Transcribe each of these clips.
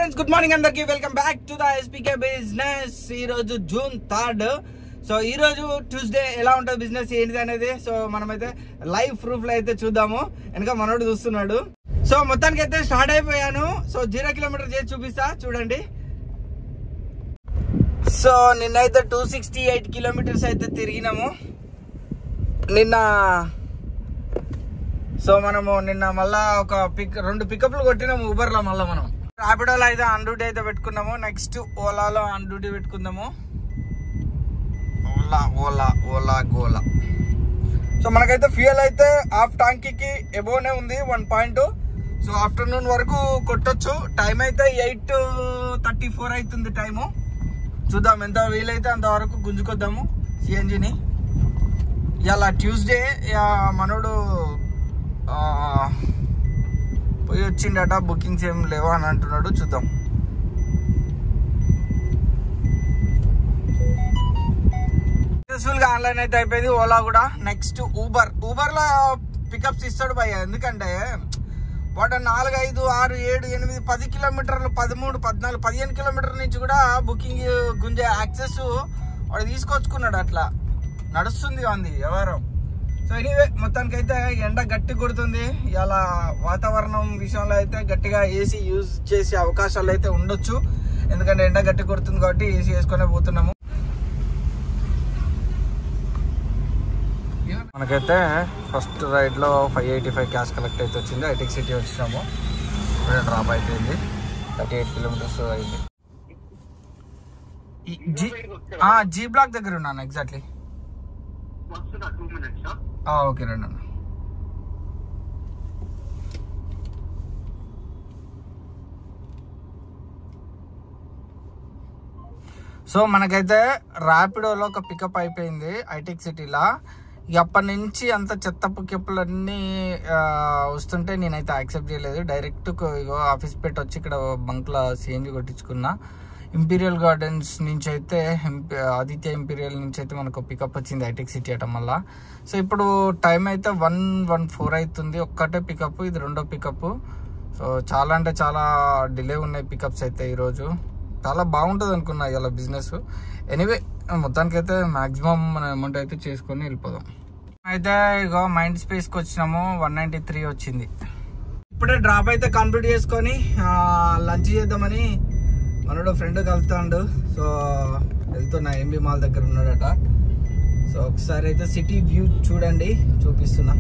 Friends, good morning అందరికి. Welcome back to the ఎస్పీకే business. ఈ రోజు జూన్ 3rd. సో ఈ రోజు ట్యూస్డే ఎలా ఉంటుంది బిజినెస్ ఏంటిది అనేది సో మనమైతే లైవ్ ప్రూఫ్ లో అయితే చూద్దాము. వెనక మనోడు చూస్తున్నాడు. సో మొత్తానికి అయితే స్టార్ట్ అయిపోయాను. సో 0 కిలోమీటర్ చేసి చూపిస్తా చూడండి. సో నిన్నైతే 268 కిలోమీటర్స్ అయితే తిరిగినాము నిన్న. సో మనము నిన్న మళ్ళా ఒక రెండు పికప్లు కొట్టినాము ఊబర్లో. మళ్ళీ మనం ర్యాపిడోలో అయితే ఆన్ డ్యూటీ అయితే పెట్టుకున్నాము. నెక్స్ట్ ఓలాలో ఆన్ డ్యూటీ పెట్టుకుందాము. ఓలా గోలా. సో మనకైతే ఫ్యూయల్ అయితే హాఫ్ ట్యాంకీకి ఎబోనే ఉంది 1.2. సో ఆఫ్టర్నూన్ వరకు కొట్టొచ్చు. టైం అయితే 8:34 అవుతుంది టైము. చూద్దాం ఎంత వీలైతే అంతవరకు గుంజుకొద్దాము సిఎన్జిని. ఇలా ట్యూస్డే మనోడు పోయి వచ్చిండట, బుకింగ్స్ ఏం లేవా అని అంటున్నాడు. చూద్దాం. సక్సెస్ఫుల్ గా ఆన్లైన్ అయితే అయిపోయింది ఓలా కూడా. నెక్స్ట్ ఊబర్ లో పికప్స్ ఇస్తాడు భయ్య. ఎందుకంటే వాడు 4, 5, 6, 7, 8, 10 కిలోమీటర్లు, 13, 14, 15 కిలోమీటర్ల నుంచి కూడా బుకింగ్ గుంజే యాక్సెస్ వాడు తీసుకొచ్చుకున్నాడు. అట్లా నడుస్తుంది అంది వ్యవహారం. సో ఎనీవే మొత్తానికి అయితే ఎండ గట్టి కొడుతుంది. ఇలా వాతావరణం విషయంలో అయితే గట్టిగా ఏసీ యూజ్ చేసే అవకాశాలు అయితే ఉండొచ్చు. ఎందుకంటే ఎండ గట్టి కొడుతుంది కాబట్టి ఏసీ వేసుకునే పోతున్నాము. మనకైతే ఫస్ట్ రైడ్ లో 585 క్యాష్ కలెక్ట్ అయితే వచ్చింది. ఐటెక్ సిటీ వచ్చినాము. ఇప్పుడే డ్రాప్ అయిపోయింది. 38 కిలోమీటర్స్ అయింది. జీ బ్లాక్ దగ్గర ఉన్నాను ఎగ్జాక్ట్లీ. ఓకే రండి అన్న. సో మనకైతే ర్యాపిడోలో ఒక పికప్ అయిపోయింది ఐటెక్ సిటీలో. అప్పటి నుంచి అంత చెత్త పికప్లన్నీ వస్తుంటే నేనైతే యాక్సెప్ట్ చేయలేదు. డైరెక్ట్ ఆఫీస్ పెట్టి వచ్చి ఇక్కడ బంక్లో సిఎన్జి కొట్టించుకున్నా. ఇంపీరియల్ గార్డెన్స్ నుంచి అయితే ఆదిత్య ఇంపీరియల్ నుంచి అయితే మనకు పికప్ వచ్చింది ఐటెక్ సిటీ అట మళ్ళా. సో ఇప్పుడు టైం అయితే 1:14 అవుతుంది. ఒక్కటే పికప్, ఇది రెండో పికప్. సో చాలా అంటే చాలా డిలే ఉన్నాయి పికప్స్ అయితే. ఈరోజు చాలా బాగుంటుంది అనుకున్నా ఇలా బిజినెస్. ఎనీవే మొత్తానికైతే మ్యాక్సిమం మన అమౌంట్ అయితే చేసుకొని వెళ్ళిపోదాం. అయితే ఇక మైండ్ స్పేస్కి వచ్చినాము. 193 వచ్చింది. ఇప్పుడే డ్రాప్ అయితే కంప్లీట్ చేసుకొని లంచ్ చేద్దామని మనోడు ఫ్రెండ్ కలుతాడు. సో వెళ్తున్నా. ఎంబీ మాల్ దగ్గర ఉన్నాడట. సో ఒకసారి అయితే సిటీ వ్యూ చూడండి, చూపిస్తున్నా.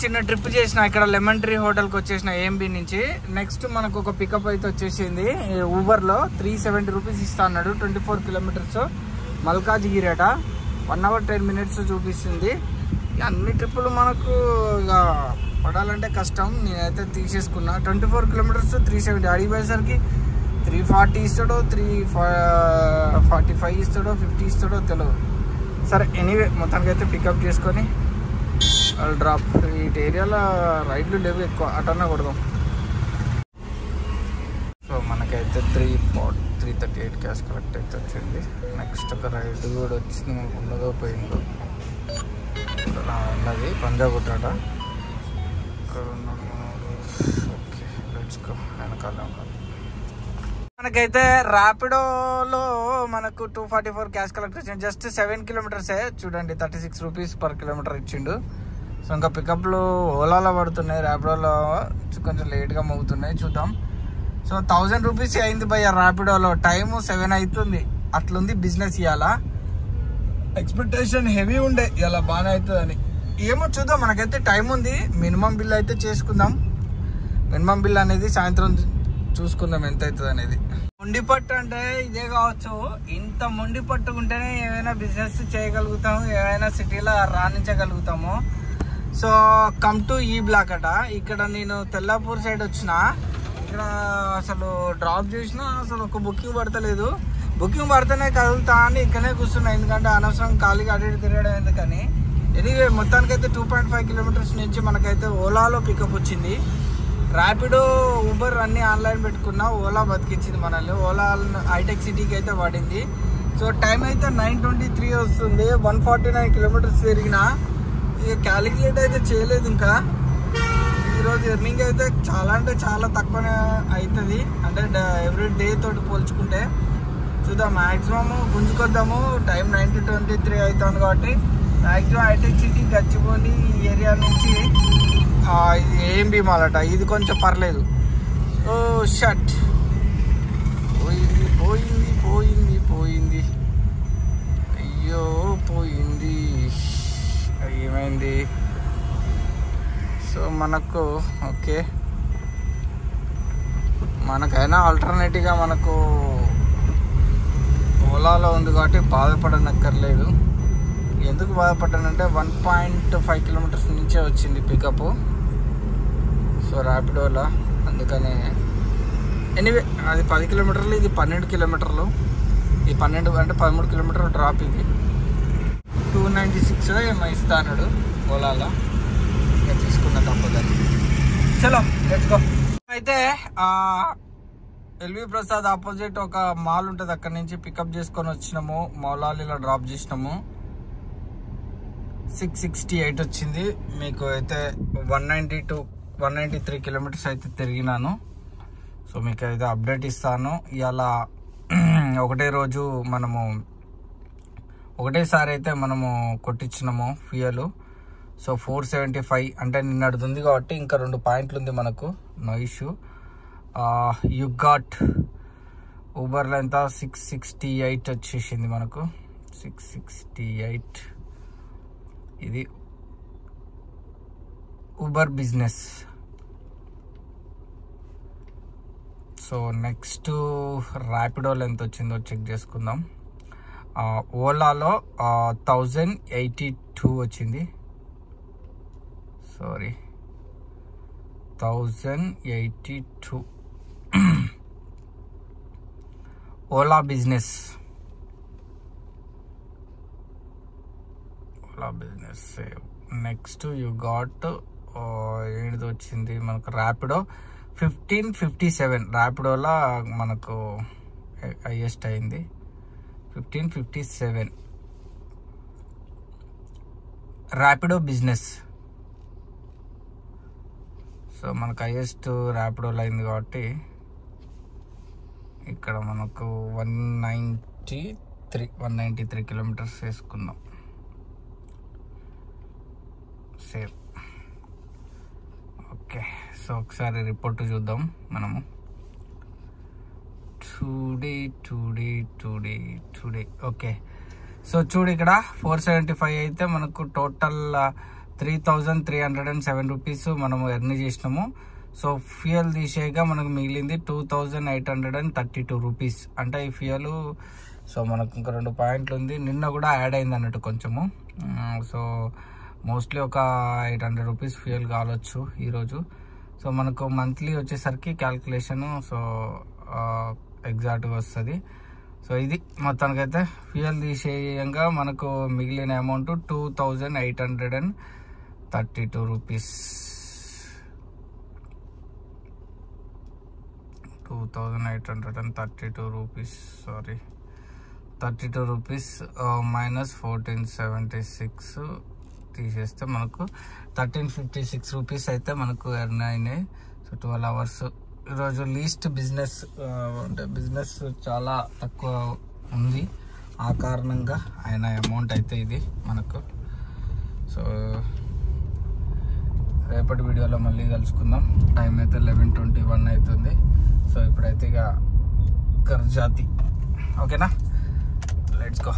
చిన్న ట్రిప్ చేసిన ఇక్కడ లెమన్ ట్రీ హోటల్కి వచ్చేసిన ఏఎంబి నుంచి. నెక్స్ట్ మనకు ఒక పికప్ అయితే వచ్చేసింది ఊబర్లో. 370 రూపీస్ ఇస్తా అన్నాడు. 24 కిలోమీటర్స్ మల్కాజ్గిరి 1 hour 10 minutes చూపిస్తుంది. అన్ని ట్రిప్పులు మనకు ఇక పడాలంటే కష్టం. నేనైతే తీసేసుకున్నా. 24 కిలోమీటర్స్ 370 అడిగిపోయేసరికి 340 ఇస్తాడో 345 ఇస్తాడో 50 ఇస్తాడో తెలియదు. సరే ఎనీవే మొత్తానికి అయితే పికప్ చేసుకొని డ్రాప్. ఈ ఏరియాలో రైడ్లు లేవు ఎక్కువ, అటన్నా కొడదాం. సో మనకైతే 338 క్యాష్ కలెక్ట్ అయితే వచ్చింది. నెక్స్ట్ ఒక రైడ్ కూడా వచ్చింది. ఉన్నదో పోయిందో ఉన్నది పంజాగుట్ట. ఇక్కడ ఓకే లెట్స్ గో. వెనకాల మనకైతే ర్యాపిడోలో మనకు 244 క్యాష్ కలెక్ట్ వచ్చింది. జస్ట్ 7 కిలోమీటర్సే చూడండి. 36 రూపీస్ పర్ కిలోమీటర్ ఇచ్చిండు. సో ఇంకా పికప్లు ఓలాలో పడుతున్నాయి, ర్యాపిడోలో కొంచెం లేట్గా మోగుతున్నాయి. చూద్దాం. సో 1000 రూపీస్ అయింది భయ్య ర్యాపిడోలో. టైము 7 అవుతుంది. అట్లుంది బిజినెస్. ఇవాళ ఎక్స్పెక్టేషన్ హెవీ ఉండే ఇలా బాగానే అవుతుందని. ఏమో చూద్దాం. మనకైతే టైం ఉంది. మినిమం బిల్ అయితే చేసుకుందాం. మినిమం బిల్ అనేది సాయంత్రం చూసుకుందాం ఎంత అవుతుంది అనేది. మొండి పట్టు అంటే ఇదే కావచ్చు. ఇంత మొండి పట్టుకుంటేనే ఏమైనా బిజినెస్ చేయగలుగుతాము, ఏమైనా సిటీలో రాణించగలుగుతాము. సో కమ్ టు ఈ బ్లాక్ ఇక్కడ నేను తెల్లాపూర్ సైడ్ వచ్చిన. ఇక్కడ అసలు డ్రాప్ చేసినా అసలు ఒక బుకింగ్ పడతలేదు. బుకింగ్ పడితేనే కదులుతా అని ఇక్కడనే కూర్చున్నా. ఎందుకంటే అనవసరం ఖాళీగా అటు ఇటు తిరగడం ఎందుకని. ఎనీవే మొత్తానికైతే 2.5 కిలోమీటర్స్ నుంచి మనకైతే ఓలాలో పికప్ వచ్చింది. ర్యాపిడో ఊబర్ అన్నీ ఆన్లైన్ పెట్టుకున్నా. ఓలా బతికించింది మనల్ని. ఓలా హైటెక్ సిటీకి అయితే పడింది. సో టైం అయితే 9:23 వస్తుంది. 149 కిలోమీటర్స్ తిరిగిన. ఇక క్యాలిక్యులేట్ అయితే చేయలేదు ఇంకా. ఈరోజు ఎర్నింగ్ అయితే చాలా అంటే చాలా తక్కువనే అవుతుంది. అంటే ఎవ్రీ డే తోటి పోల్చుకుంటే. చూద్దాం. మ్యాక్సిమమ్ గుంజుకొద్దాము. టైం 9:23 అవుతుంది కాబట్టి మ్యాక్సిమం హైటెక్ సిటీ గచ్చిబౌలి ఏరియా నుంచి ఇది ఏఎంబి మాలట. ఇది కొంచెం పర్లేదు. ఓ షట్ పోయింది పోయింది పోయింది పోయింది. అయ్యో పోయింది. ఏమైంది? సో మనకు ఓకే, మనకైనా ఆల్టర్నేటివ్గా మనకు ఓలాలో ఉంది కాబట్టి బాధపడనక్కర్లేదు. ఎందుకు బాధపడ్డానంటే 1.5 కిలోమీటర్స్ నుంచే వచ్చింది పికప్. సో ర్యాపిడోలా అందుకనే. ఎనీవే అది 10 కిలోమీటర్లు, ఇది 12 కిలోమీటర్లు. ఈ 12 అంటే 13 కిలోమీటర్లు డ్రాప్. ఇది 296 ఏమో ఇస్తాడు ఓలాలో. ఇంకా తీసుకున్న తప్పదని. చలో లెట్స్ గో. అయితే ఎల్వి ప్రసాద్ ఆపోజిట్ ఒక మాల్ ఉంటుంది. అక్కడి నుంచి పికప్ చేసుకొని వచ్చినాము. మౌలాలీలో డ్రాప్ చేసినాము. 668 వచ్చింది. మీకు అయితే 193 కిలోమీటర్స్ అయితే తిరిగినాను. సో మీకు అయితే అప్డేట్ ఇస్తాను. ఇలా ఒకటే రోజు మనము ఒకటేసారి అయితే మనము కొట్టించినాము ఫ్యూయల్. సో 475 అంటే నిన్నటిది ఉంది కాబట్టి ఇంకా 2 పాయింట్లు ఉంది మనకు. No issue. యు గాట్ ఊబర్లో ఎంత 668 వచ్చేసింది మనకు. 668 ఇది ఊబర్ బిజినెస్. సో నెక్స్ట్ ర్యాపిడోలో ఎంత వచ్చిందో చెక్ చేసుకుందాం. ఓలాలో 1082 వచ్చింది. Sorry 1082 Ola business. Next you got ఏది వచ్చింది మనకు ర్యాపిడో 1557. ర్యాపిడోలా మనకు హైయెస్ట్ అయింది 1557 ర్యాపిడో బిజినెస్. సో మనకు హైయెస్ట్ ర్యాపిడోలో అయింది కాబట్టి ఇక్కడ మనకు 193 కిలోమీటర్స్ వేసుకుందాం. సేవ్. ఓకే. సో ఒకసారి రిపోర్ట్ చూద్దాం మనము. Today okay. సో చూడు ఇక్కడ 475 అయితే మనకు టోటల్ 3,307 రూపీస్ మనము ఎర్న్ చేసినాము. సో ఫ్యూయల్ తీసేయగా మనకు మిగిలింది 2,832 రూపీస్. అంటే ఈ ఫ్యూయల్ సో మనకు ఇంకా 2 పాయింట్లు ఉంది. నిన్న కూడా యాడ్ అయింది అన్నట్టు కొంచెము. సో మోస్ట్లీ ఒక 800 రూపీస్ ఫ్యూయల్ కావచ్చు ఈరోజు. సో మనకు మంత్లీ వచ్చేసరికి క్యాల్కులేషన్ సో ఎగ్జాక్ట్గా వస్తుంది. సో ఇది మొత్తానికైతే ఫ్యూయల్ తీసేయంగా మనకు మిగిలిన amount 2,832 rupees. 2,832 rupees sorry 32 rupees minus 1476 తీసేస్తే మనకు 1356 రూపీస్ అయితే మనకు ఎర్న్ అయినాయి. సో 12 అవర్స్ ఈరోజు లీస్ట్ బిజినెస్ అంటే బిజినెస్ చాలా తక్కువ ఉంది. ఆ కారణంగా అయిన అమౌంట్ అయితే ఇది మనకు. సో రేపటి వీడియోలో మళ్ళీ కలుసుకుందాం. టైం అయితే 11:21 అవుతుంది. సో ఇప్పుడైతే ఇక కర్జాతి ఓకేనా, లెట్స్ గో.